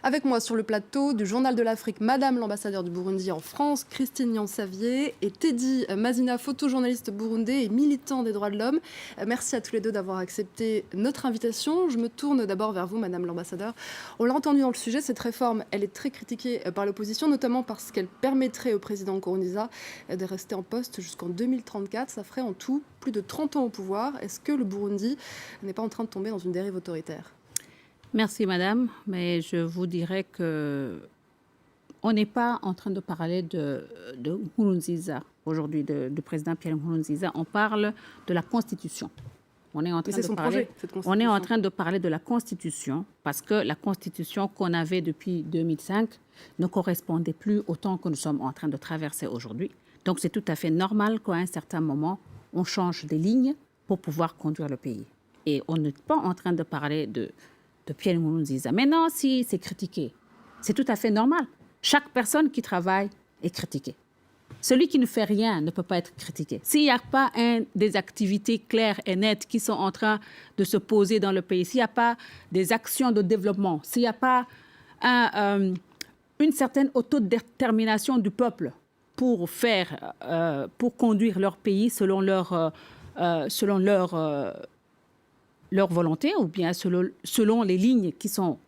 Avec moi sur le plateau du Journal de l'Afrique, Madame l'ambassadeur du Burundi en France, Christine Nyansavier, et Teddy Mazina, photojournaliste burundais et militant des droits de l'homme. Merci à tous les deux d'avoir accepté notre invitation. Je me tourne d'abord vers vous, Madame l'ambassadeur. On l'a entendu dans le sujet, cette réforme, elle est très critiquée par l'opposition, notamment parce qu'elle permettrait au président Nkurunziza de rester en poste jusqu'en 2034. Ça ferait en tout plus de 30 ans au pouvoir. Est-ce que le Burundi n'est pas en train de tomber dans une dérive autoritaire ? Merci, madame. Mais je vous dirais que on n'est pas en train de parler de Nkurunziza aujourd'hui, du président Pierre Nkurunziza. On parle de la Constitution. On est en train de parler de la Constitution parce que la Constitution qu'on avait depuis 2005 ne correspondait plus au temps que nous sommes en train de traverser aujourd'hui. Donc, c'est tout à fait normal qu'à un certain moment, on change des lignes pour pouvoir conduire le pays. Et on n'est pas en train de parler de Pierre Nkurunziza. Maintenant, si c'est critiqué, c'est tout à fait normal. Chaque personne qui travaille est critiquée. Celui qui ne fait rien ne peut pas être critiqué. S'il n'y a pas des activités claires et nettes qui sont en train de se poser dans le pays, s'il n'y a pas des actions de développement, s'il n'y a pas une certaine autodétermination du peuple pour conduire leur pays selon leur volonté ou bien selon les lignes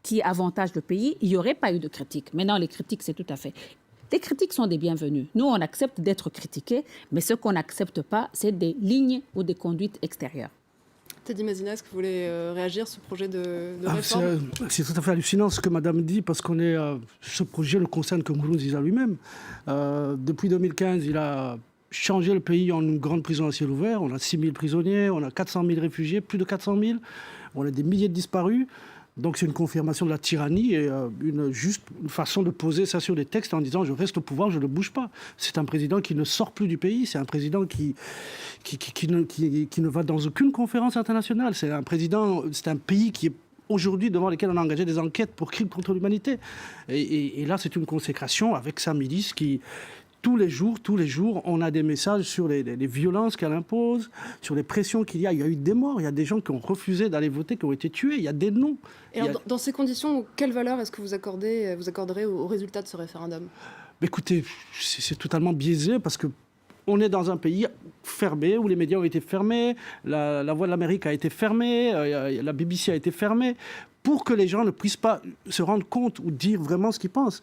qui avantagent le pays, il n'y aurait pas eu de critiques. Maintenant, les critiques, c'est tout à fait... Les critiques sont des bienvenues. Nous, on accepte d'être critiqués, mais ce qu'on n'accepte pas, c'est des lignes ou des conduites extérieures. Teddy Mazina, est-ce que vous voulez réagir sur ce projet de réforme ? C'est tout à fait hallucinant ce que Madame dit, parce ce projet ne concerne que Nkurunziza lui-même. Depuis 2015, il a changé le pays en une grande prison à ciel ouvert. On a 6 000 prisonniers, on a 400 000 réfugiés, plus de 400 000. On a des milliers de disparus. Donc c'est une confirmation de la tyrannie et une façon de poser ça sur des textes en disant « je reste au pouvoir, je ne bouge pas ». C'est un président qui ne sort plus du pays, c'est un président qui ne va dans aucune conférence internationale. C'est un pays qui est aujourd'hui devant lesquels on a engagé des enquêtes pour crimes contre l'humanité. Et là, c'est une consécration avec sa milice qui... Tous les jours, on a des messages sur les violences qu'elle impose, sur les pressions qu'il y a. Il y a eu des morts, il y a des gens qui ont refusé d'aller voter, qui ont été tués, il y a des noms. Et alors, dans ces conditions, quelle valeur est-ce que vous accorderez au résultat de ce référendum ? Écoutez, c'est totalement biaisé parce qu'on est dans un pays fermé, où les médias ont été fermés, la Voix de l'Amérique a été fermée, la BBC a été fermée, pour que les gens ne puissent pas se rendre compte ou dire vraiment ce qu'ils pensent.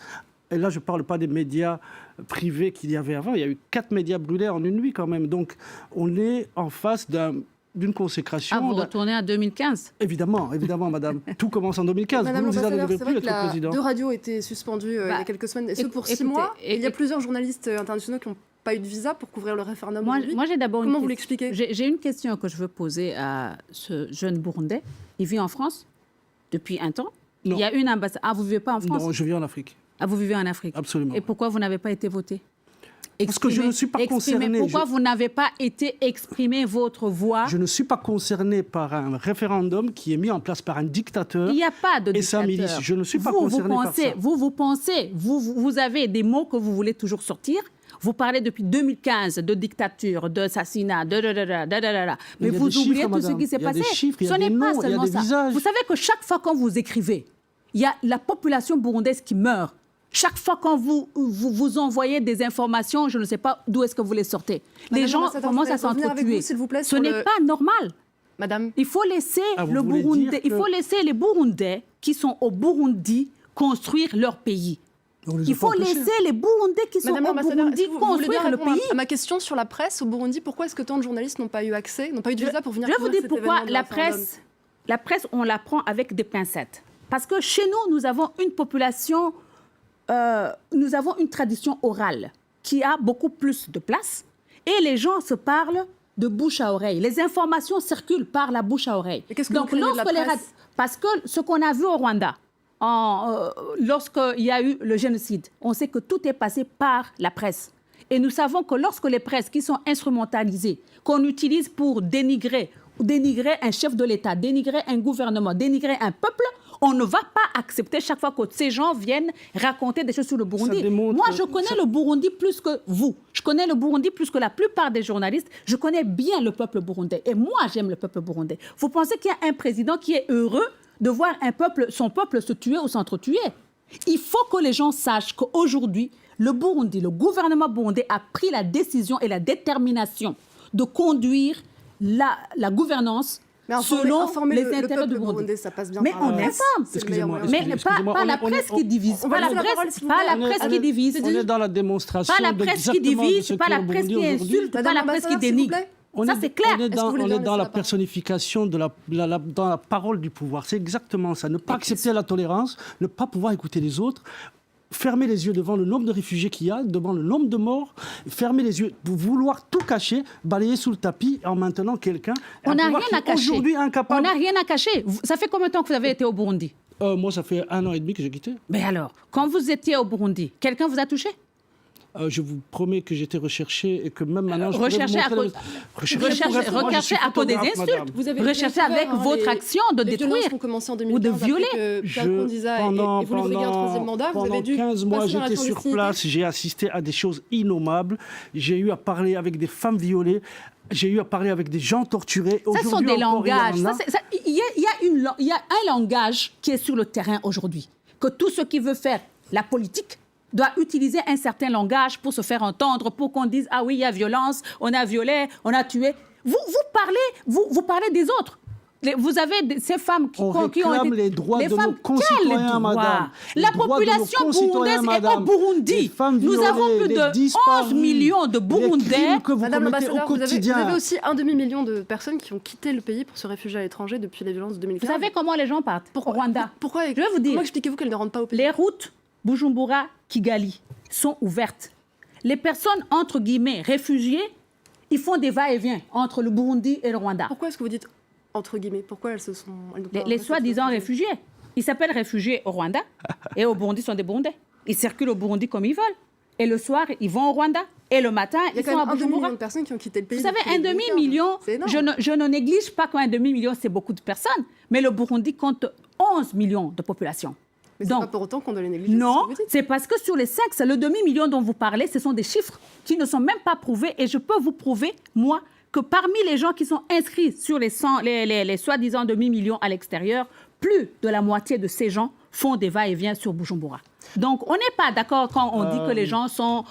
Et là, je ne parle pas des médias privés qu'il y avait avant. Il y a eu 4 médias brûlés en une nuit quand même. Donc, on est en face d'une consécration. Ah, vous retournez à 2015 ? Évidemment, madame. Tout commence en 2015. Madame l'ambassadeur, c'est vrai que président. 2 radios étaient suspendues il y a quelques semaines, et ce pour 6 mois. Et il y a plusieurs journalistes internationaux qui n'ont pas eu de visa pour couvrir le référendum aujourd'hui. Moi, j'ai d'abord Comment vous l'expliquez ? J'ai une question que je veux poser à ce jeune Burundais. Il vit en France depuis un temps. Non. Il y a une ambassade. Ah, vous ne vivez pas en France ? Non, je vis en Afrique. Ah, vous vivez en Afrique ? Absolument. Et pourquoi vous n'avez pas été voté ? Parce que je ne suis pas concerné. Pourquoi vous n'avez pas été exprimé votre voix ? Je ne suis pas concerné par un référendum qui est mis en place par un dictateur. Il n'y a pas de dictateur. Et sa milice. Je ne suis pas concerné par ça. Vous avez des mots que vous voulez toujours sortir. Vous parlez depuis 2015 de dictature, d'assassinat, mais vous oubliez tout ce qui s'est passé. Ce n'est pas seulement ça. Vous savez que chaque fois quand vous écrivez, il y a la population burundaise qui meurt. Chaque fois quand vous envoyez des informations, je ne sais pas d'où est-ce que vous les sortez. Les gens commencent à s'entretuer. Ce n'est pas normal. Madame, il faut laisser les Burundais qui sont au Burundi construire leur pays. Il faut laisser les Burundais qui sont au Burundi construire le pays. À ma question sur la presse au Burundi, pourquoi est-ce que tant de journalistes n'ont pas eu accès, n'ont pas eu de visa pour venir couvrir cet événement ? Je vais vous dire pourquoi la presse, on la prend avec des pincettes. Parce que chez nous avons une population, nous avons une tradition orale qui a beaucoup plus de place. Et les gens se parlent de bouche à oreille. Les informations circulent par la bouche à oreille. Et qu'est-ce que vous craignez de la presse ? Parce que ce qu'on a vu au Rwanda, lorsqu'il y a eu le génocide, on sait que tout est passé par la presse. Et nous savons que lorsque les presses qui sont instrumentalisées, qu'on utilise pour dénigrer un chef de l'État, dénigrer un gouvernement, dénigrer un peuple, on ne va pas accepter chaque fois que ces gens viennent raconter des choses sur le Burundi. Moi, je connais le Burundi plus que vous. Je connais le Burundi plus que la plupart des journalistes. Je connais bien le peuple burundais. Et moi, j'aime le peuple burundais. Vous pensez qu'il y a un président qui est heureux de voir son peuple se tuer ou s'entretuer? Il faut que les gens sachent qu'aujourd'hui, le Burundi, le gouvernement burundais a pris la décision et la détermination de conduire la gouvernance selon informer les intérêts du Burundi. Ça passe bien. Mais par on là. informe. C'est le meilleur moyen. Mais pas la presse qui divise. Pas la presse qui divise. On est dans la démonstration Pas la presse qui divise, pas la presse qui insulte, pas la presse qui dénigre. Ça, c'est clair. On est dans la personnification dans la parole du pouvoir. C'est exactement ça. Ne pas accepter la tolérance, ne pas pouvoir écouter les autres, fermer les yeux devant le nombre de réfugiés qu'il y a, devant le nombre de morts, fermer les yeux, vouloir tout cacher, balayer sous le tapis en maintenant quelqu'un. On n'a rien à cacher. Aujourd'hui incapable. On n'a rien à cacher. Ça fait combien de temps que vous avez été au Burundi? Moi, ça fait 1 an et demi que j'ai quitté. Mais alors, quand vous étiez au Burundi, quelqu'un vous a touché? Je vous promets que j'étais recherché et que même maintenant... Recherché à cause des insultes. Vous avez recherché avec votre action de détruire violences ont commencé en 2015 ou de violer. Et vous l'ouvrez un troisième mandat. Vous avez dû 15 mois, passer dans la j'étais sur clandestinité. place, j'ai assisté à des choses innommables. J'ai eu à parler avec des femmes violées. J'ai eu à parler avec des gens torturés. Ça sont Aujourd'hui des encore, langages. il y en a. Il y a un langage qui est sur le terrain aujourd'hui. Que tout ce qui veut faire la politique doit utiliser un certain langage pour se faire entendre, pour qu'on dise « Ah oui, il y a violence, on a violé, on a tué ». Vous parlez des autres. Vous avez ces femmes qui ont été... les droits les de femmes, nos concitoyens, quels madame. droits? Les La droits de nos population concitoyens, burundaise est madame. au Burundi. Les femmes Nous violées, avons plus les de disparus, 11 millions de les Burundais. crimes que vous Madame commettez au l'ambassadeur, vous quotidien. avez aussi 1,5 million de personnes qui ont quitté le pays pour se réfugier à l'étranger depuis les violences de 2015. Vous savez comment les gens partent au Rwanda? Pourquoi Je vais vous dire. Comment expliquez-vous qu'elles ne rentrent pas au pays? Les routes Bujumbura-Kigali sont ouvertes. Les personnes, entre guillemets, réfugiées, ils font des va-et-vient entre le Burundi et le Rwanda. Pourquoi est-ce que vous dites entre guillemets? Pourquoi elles se sont... Les soi-disant réfugiés. Ils s'appellent réfugiés au Rwanda et au Burundi sont des Burundais. Ils circulent au Burundi comme ils veulent. Et le soir, ils vont au Rwanda. Et le matin, ils sont à Il y a quand même 1,5 Bujumbura. million de personnes qui ont quitté le pays. Vous savez, depuis 2015. 1,5 million, C'est énorme. je ne néglige pas qu'un demi-million, c'est beaucoup de personnes. Mais le Burundi compte 11 millions de population. Mais c'est Donc, pas pour autant qu'on doit les négliger. non, c'est ce que vous dites. c'est parce que sur les 5, c'est le demi-million dont vous parlez, ce sont des chiffres qui ne sont même pas prouvés. Et je peux vous prouver, moi, que parmi les gens qui sont inscrits sur les soi-disant demi-millions à l'extérieur, plus de la moitié de ces gens font des va-et-vient sur Bujumbura. Donc, on n'est pas d'accord quand on dit que les gens sont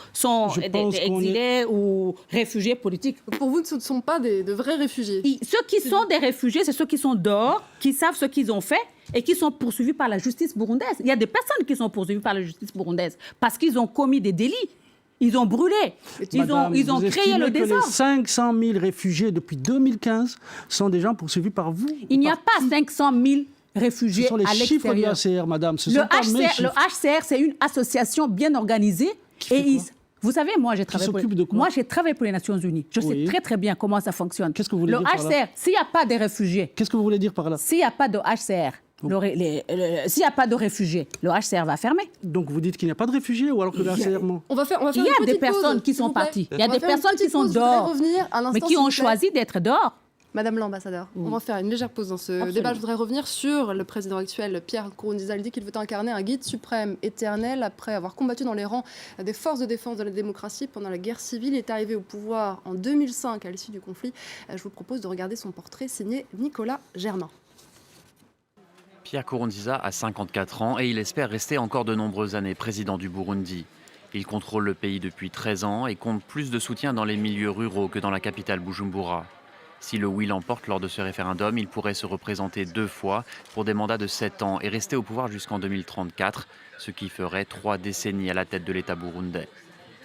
des exilés ou réfugiés politiques. Donc pour vous, ce ne sont pas de vrais réfugiés. Ceux qui sont des réfugiés, c'est ceux qui sont dehors, qui savent ce qu'ils ont fait et qui sont poursuivis par la justice burundaise. Il y a des personnes qui sont poursuivies par la justice burundaise parce qu'ils ont commis des délits. Ils ont brûlé, ils ont créé le désordre. Les 500 000 réfugiés depuis 2015 sont des gens poursuivis par vous. Il n'y a pas 500 000 réfugiés Ce sont les à chiffres du l'extérieur. HCR, madame. Ce Le sont pas mes HCR, chiffres. c'est une association bien organisée. fait quoi Vous savez, moi, j'ai travaillé s'occupe de quoi? moi, j'ai travaillé pour les Nations Unies. Je sais Oui. très, très bien comment ça fonctionne. Qu'est-ce que vous voulez le dire par là HCR, s'il n'y a pas de réfugiés, Qu'est-ce que vous voulez dire par là? s'il n'y a pas de HCR, s'il n'y a pas de réfugiés, le HCR va fermer. Donc vous dites qu'il n'y a pas de réfugiés ou alors que le HCR ment? On va faire Il y une a des petite personnes pause, qui s'il sont vous plaît. parties. Il y a On va des faire une personnes qui petite sont pause. Je voudrais dehors, revenir un instant, mais qui s'il ont vous plaît. choisi d'être dehors. Madame l'ambassadeur, on va faire une légère pause dans ce débat. Je voudrais revenir sur le président actuel, Pierre Nkurunziza. Il dit qu'il veut incarner un guide suprême éternel après avoir combattu dans les rangs des forces de défense de la démocratie pendant la guerre civile. Il est arrivé au pouvoir en 2005 à l'issue du conflit. Je vous propose de regarder son portrait signé Nicolas Germain. Pierre Nkurunziza a 54 ans et il espère rester encore de nombreuses années président du Burundi. Il contrôle le pays depuis 13 ans et compte plus de soutien dans les milieux ruraux que dans la capitale Bujumbura. Si le oui l'emporte lors de ce référendum, il pourrait se représenter 2 fois pour des mandats de 7 ans et rester au pouvoir jusqu'en 2034, ce qui ferait 3 décennies à la tête de l'État burundais.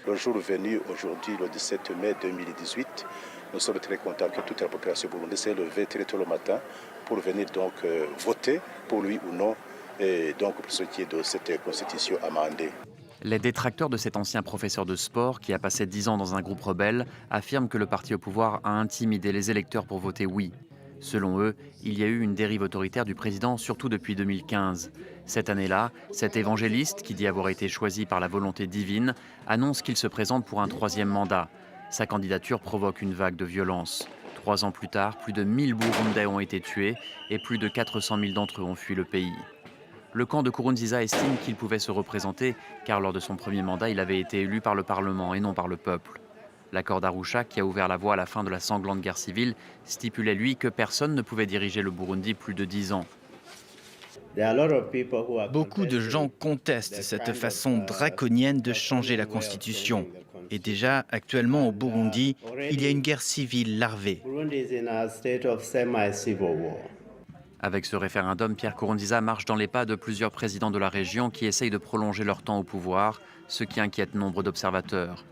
Le jour venu, aujourd'hui, le 17 mai 2018, nous sommes très contents que toute la population burundaise s'est levée très tôt le matin pour venir donc voter pour lui ou non, et donc pour ce qui est de cette constitution amendée. Les détracteurs de cet ancien professeur de sport, qui a passé 10 ans dans un groupe rebelle, affirment que le parti au pouvoir a intimidé les électeurs pour voter oui. Selon eux, il y a eu une dérive autoritaire du président, surtout depuis 2015. Cette année-là, cet évangéliste, qui dit avoir été choisi par la volonté divine, annonce qu'il se présente pour un 3e mandat. Sa candidature provoque une vague de violence. 3 ans plus tard, plus de 1000 Burundais ont été tués et plus de 400 000 d'entre eux ont fui le pays. Le camp de Nkurunziza estime qu'il pouvait se représenter, car lors de son premier mandat, il avait été élu par le Parlement et non par le peuple. L'accord d'Arusha, qui a ouvert la voie à la fin de la sanglante guerre civile, stipulait lui que personne ne pouvait diriger le Burundi plus de 10 ans. Beaucoup de gens contestent cette façon draconienne de changer la Constitution. Et déjà, actuellement au Burundi, il y a une guerre civile larvée. Avec ce référendum, Pierre Nkurunziza marche dans les pas de plusieurs présidents de la région qui essayent de prolonger leur temps au pouvoir, ce qui inquiète nombre d'observateurs.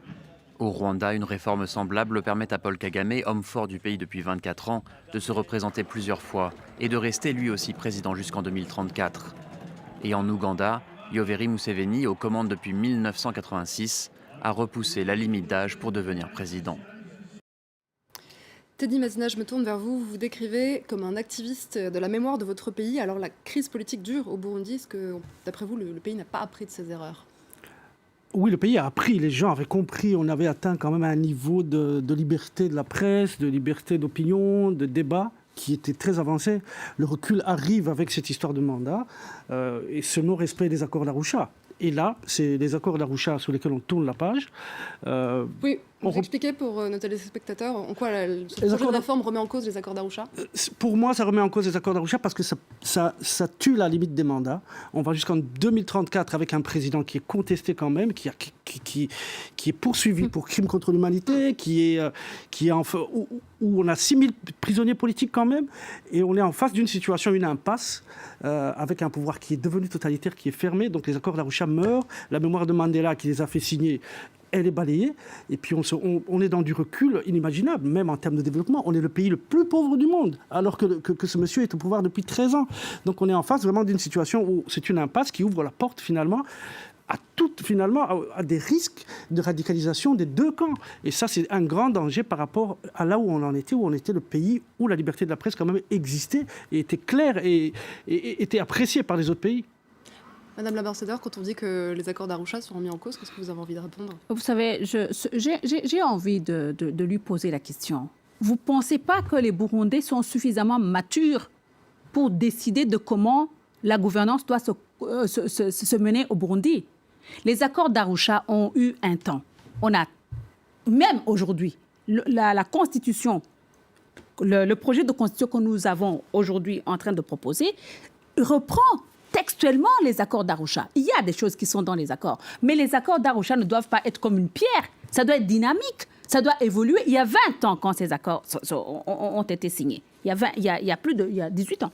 Au Rwanda, une réforme semblable permet à Paul Kagame, homme fort du pays depuis 24 ans, de se représenter plusieurs fois et de rester lui aussi président jusqu'en 2034. Et en Ouganda, Yoweri Museveni, aux commandes depuis 1986, a repoussé la limite d'âge pour devenir président. Teddy Mazina, je me tourne vers vous. Vous vous décrivez comme un activiste de la mémoire de votre pays. Alors la crise politique dure au Burundi. Est-ce que, d'après vous, le pays n'a pas appris de ses erreurs ? Oui, le pays a appris, les gens avaient compris, on avait atteint quand même un niveau de liberté de la presse, de liberté d'opinion, de débat qui était très avancé. Le recul arrive avec cette histoire de mandat et ce non-respect des accords d'Arusha. Et là, c'est les accords d'Arusha sur lesquels on tourne la page. Oui, vous expliquez pour nos téléspectateurs en quoi ce projet de réforme remet en cause les accords d'Arusha ? Pour moi, ça remet en cause les accords d'Arusha parce que ça tue la limite des mandats. On va jusqu'en 2034 avec un président qui est contesté quand même, qui est poursuivi pour crimes contre l'humanité, où on a 6000 prisonniers politiques quand même, et on est en face d'une situation, une impasse, avec un pouvoir qui est devenu totalitaire, qui est fermé. Donc les accords d'Arusha meurent, la mémoire de Mandela qui les a fait signer, elle est balayée, et puis on est dans du recul inimaginable, même en termes de développement. On est le pays le plus pauvre du monde, alors que ce monsieur est au pouvoir depuis 13 ans. Donc on est en face vraiment d'une situation où c'est une impasse qui ouvre la porte finalement à des risques de radicalisation des deux camps. Et ça, c'est un grand danger par rapport à là où on en était, où on était le pays où la liberté de la presse quand même existait et était claire et était appréciée par les autres pays. Madame l'ambassadeur, quand on dit que les accords d'Arusha sont remis en cause, qu'est-ce que vous avez envie de répondre ? Vous savez, j'ai envie de lui poser la question. Vous ne pensez pas que les Burundais sont suffisamment matures pour décider de comment la gouvernance doit se mener au Burundi ? Les accords d'Arusha ont eu un temps. On a, même aujourd'hui, la Constitution, le projet de Constitution que nous avons aujourd'hui en train de proposer, reprend textuellement les accords d'Arusha. Il y a des choses qui sont dans les accords. Mais les accords d'Arusha ne doivent pas être comme une pierre. Ça doit être dynamique. Ça doit évoluer. Il y a 20 ans quand ces accords ont été signés. Il y a 18 ans.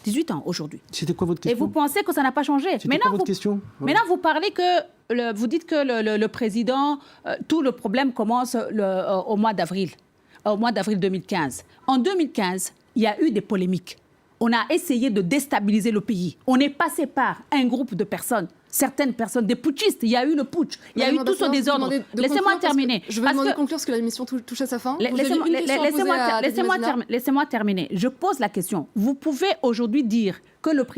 18 ans aujourd'hui. C'était quoi votre question ? Et vous pensez que ça n'a pas changé ? C'était quoi votre question ? Maintenant, vous parlez que... vous dites que le président... tout le problème commence au mois d'avril. Au mois d'avril 2015. En 2015, il y a eu des polémiques. On a essayé de déstabiliser le pays. On est passé par un groupe de personnes, certaines personnes, des putschistes. Il y a eu le putsch, il y a eu tout ce désordre. Laissez-moi terminer. Je vais demander de conclure parce que la émission touche à sa fin. Laissez-moi terminer. Je pose la question. Vous pouvez aujourd'hui dire que le président